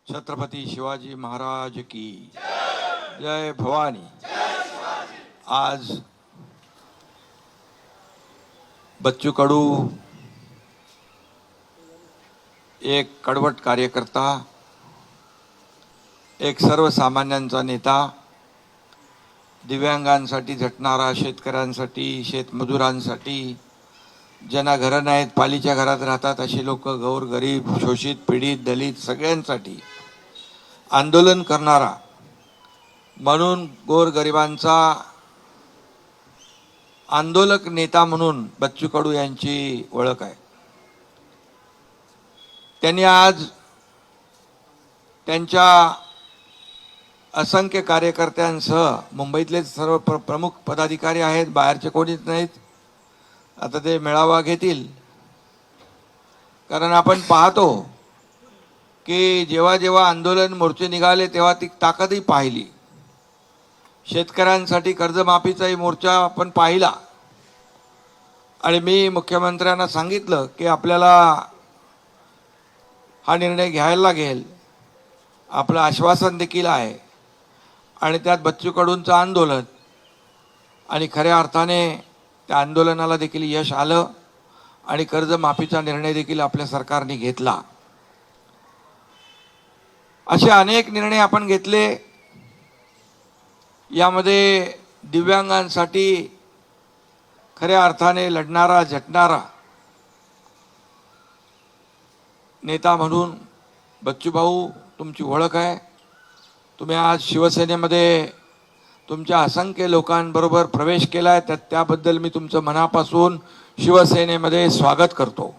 छत्रपती शिवाजी महाराज की जय भवानी। आज बच्चू कडू एक कडवट कार्यकर्ता, एक सर्वसामान्यांचा नेता, दिव्यांगांसाठी झटणारा, शेतकऱ्यांसाठी, शेतमजुरांसाठी, ज्यांना घरं नाहीत, पालीच्या घरात राहतात अशी लोक, गोरगरीब, शोषित, पीडित, दलित सगळ्यांसाठी आंदोलन करणारा, म्हणून गोरगरिबांचा आंदोलक नेता म्हणून बच्चू कडू यांची ओळख आहे। त्यांनी आज त्यांच्या असंख्य कार्यकर्त्यांसह, मुंबईतले सर्व प्रमुख पदाधिकारी आहेत, बाहेरचे कोणीच नाहीत, आता ते मेळावा घेतील। कारण आपण पाहतो की जेव्हा जेव्हा आंदोलन मोर्चे निघाले तेव्हा ती ताकदही पाहिली। शेतकऱ्यांसाठी कर्जमाफीचाही मोर्चा आपण पाहिला आणि मी मुख्यमंत्र्यांना सांगितलं की आपल्याला हा निर्णय घ्यायला लागेल, आपलं आश्वासन देखील आहे आणि त्यात बच्चू कडूंचं आंदोलन, आणि खऱ्या अर्थाने त्या आंदोलनाला देखील यश आलं आणि कर्जमाफीचा निर्णय देखील आपल्या सरकारने घेतला। असे अनेक निर्णय आपण घेतले। यामध्ये दिव्यांगांसाठी खऱ्या अर्थाने लढणारा, झटणारा नेता म्हणून बच्चू भाऊ तुमची ओळख आहे। तुम्ही आज शिवसेनेमध्ये तुमच्या असंख्य लोकांबरोबर प्रवेश केलाय, त्याबद्दल मी तुमचं मनापासून शिवसेनेमध्ये स्वागत करतो।